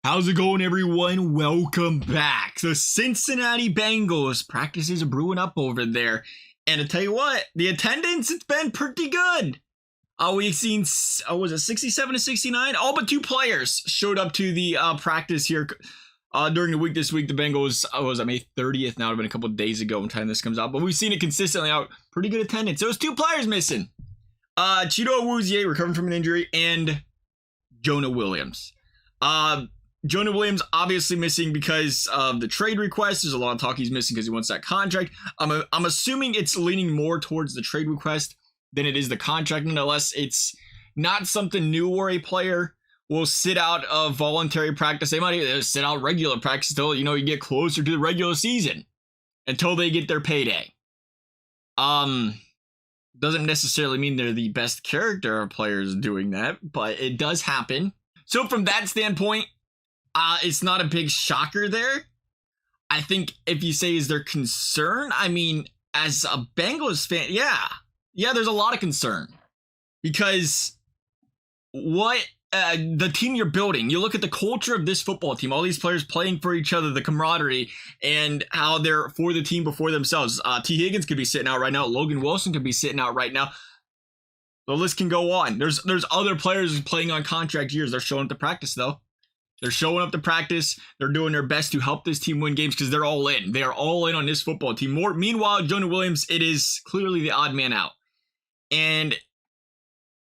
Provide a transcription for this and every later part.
How's it going, everyone? Welcome back. The Cincinnati Bengals practices are brewing up over there. And to tell you what, the attendance, it's been pretty good. We've seen, was it 67 to 69? All but two players showed up to the practice here during the week this week. The Bengals, was May 30th now? It would have been a couple of days ago when time this comes out. But we've seen it consistently out. Pretty good attendance. There was two players missing. Chido Awuzie, recovering from an injury, and Jonah Williams. Jonah Williams obviously missing because of the trade request. There's a lot of talk he's missing because he wants that contract. I'm assuming it's leaning more towards the trade request than it is the contract. Nonetheless, it's not something new where a player will sit out of voluntary practice. They might even sit out regular practice until, you get closer to the regular season, until they get their payday. Doesn't necessarily mean they're the best character of players doing that, but it does happen. So from that standpoint, it's not a big shocker there. I think if you say, is there concern? I mean, as a Bengals fan, yeah, there's a lot of concern. Because what the team you're building, you look at the culture of this football team, all these players playing for each other, the camaraderie, and how they're for the team before themselves. T. Higgins could be sitting out right now. Logan Wilson could be sitting out right now. The list can go on. There's other players playing on contract years. They're showing up to practice, though. They're showing up to practice. They're doing their best to help this team win games because they're all in. They are all in on this football team. Meanwhile, Jonah Williams, it is clearly the odd man out. And,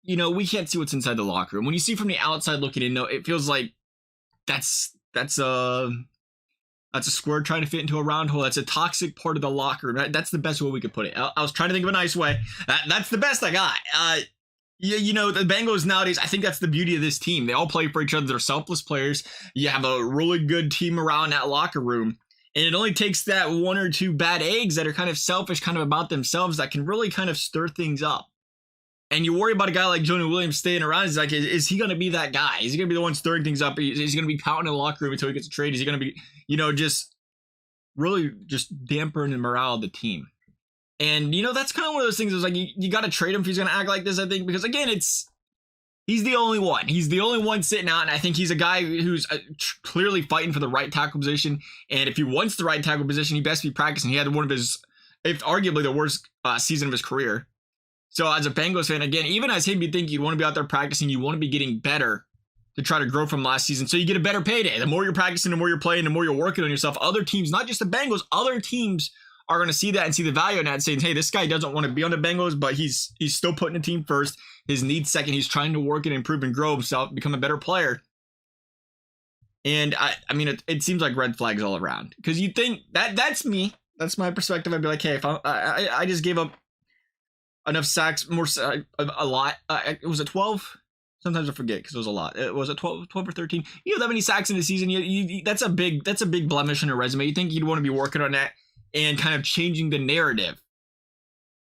we can't see what's inside the locker room. When you see from the outside looking in, it feels like that's a square trying to fit into a round hole. That's a toxic part of the locker room. That's the best way we could put it. I was trying to think of a nice way. That's the best I got. The Bengals nowadays, I think that's the beauty of this team. They all play for each other. They're selfless players. You have a really good team around that locker room. And it only takes that one or two bad eggs that are kind of selfish, kind of about themselves, that can really kind of stir things up. And you worry about a guy like Jonah Williams staying around. It's like, is he going to be that guy? Is he going to be the one stirring things up? Is he going to be pouting in the locker room until he gets a trade? Is he going to be, just really just dampening the morale of the team? And, that's kind of one of those things. It's like, you got to trade him if he's going to act like this, I think. Because, again, he's the only one. He's the only one sitting out. And I think he's a guy who's clearly fighting for the right tackle position. And if he wants the right tackle position, he best be practicing. He had one of his, if arguably the worst season of his career. So as a Bengals fan, again, even as him, you think you'd want to be out there practicing. You want to be getting better to try to grow from last season. So you get a better payday. The more you're practicing, the more you're playing, the more you're working on yourself. Other teams, not just the Bengals, other teams are going to see that and see the value in that, saying, hey, this guy doesn't want to be on the Bengals, but he's still putting the team first. His needs second. He's trying to work and improve and grow himself, become a better player. And I mean, it seems like red flags all around. Because you think that's me. That's my perspective. I'd be like, hey, if I just gave up enough sacks, a lot. Was it 12? Sometimes I forget because it was a lot. It was 12 or 13. You have that many sacks in the season. That's a big blemish on your resume. You think you'd want to be working on that and kind of changing the narrative,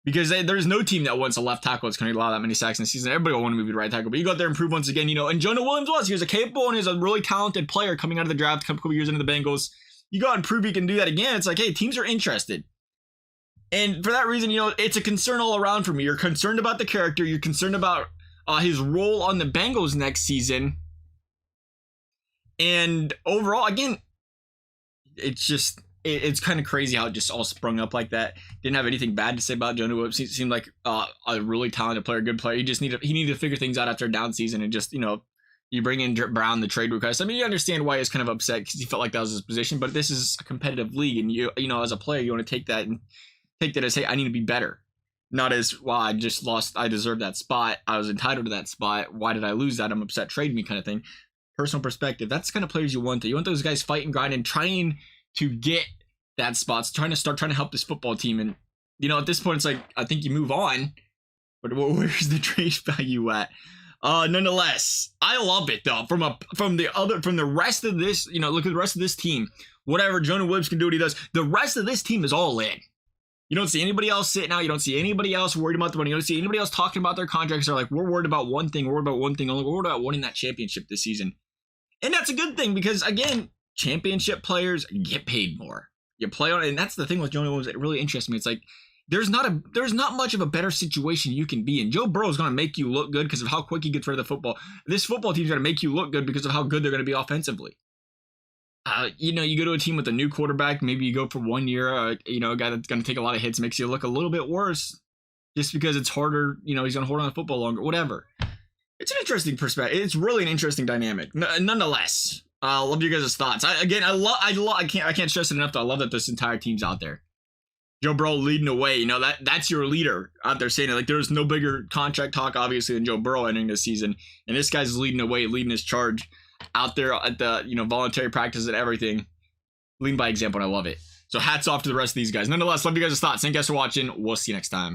because there's no team that wants a left tackle that's going to allow that many sacks in the season. Everybody will want to move to right tackle, but you go out there and prove once again, and Jonah Williams he was a capable and he's a really talented player coming out of the draft a couple of years into the Bengals. You go out and prove you can do that again. It's like, hey, teams are interested. And for that reason, it's a concern all around for me. You're concerned about the character. You're concerned about his role on the Bengals next season. And overall, again, it's kind of crazy how it just all sprung up like that. Didn't have anything bad to say about Jonah Williams. He seemed like a really talented player, good player. He needed to figure things out after a down season, and just, you bring in Brown, the trade request. I mean, you understand why he was kind of upset because he felt like that was his position, but this is a competitive league, and you as a player, you want to take that as, hey, I need to be better. Not as, well, I just lost, I deserve that spot. I was entitled to that spot. Why did I lose that? I'm upset, trade me kind of thing. Personal perspective. That's the kind of players you want. You want those guys fighting, grinding, trying to get that spot, trying to help this football team. And, at this point, it's like, I think you move on. But where's the trade value at? Nonetheless, I love it, though. From the rest of this, look at the rest of this team. Whatever Jonah Williams can do what he does, the rest of this team is all in. You don't see anybody else sitting out. You don't see anybody else worried about the money. You don't see anybody else talking about their contracts. They're like, we're worried about one thing. We're worried about winning that championship this season. And that's a good thing because, again, championship players get paid more. You play on it, and that's the thing with Jonah Williams that really interests me. It's like, there's not much of a better situation you can be in. Joe Burrow is going to make you look good because of how quick he gets rid of the football. This football team is going to make you look good because of how good they're going to be offensively. You go to a team with a new quarterback, maybe you go for 1 year, a guy that's going to take a lot of hits, makes you look a little bit worse just because it's harder, he's going to hold on to football longer, whatever. It's an interesting perspective. It's really an interesting dynamic. Nonetheless, love your guys' thoughts. I can't stress it enough that I love that this entire team's out there. Joe Burrow leading the way, that's your leader out there saying it. Like, there's no bigger contract talk, obviously, than Joe Burrow entering this season. And this guy's leading the way, leading his charge out there at the, voluntary practice and everything. Leading by example, and I love it. So hats off to the rest of these guys. Nonetheless, love you guys' thoughts. Thank you guys for watching. We'll see you next time.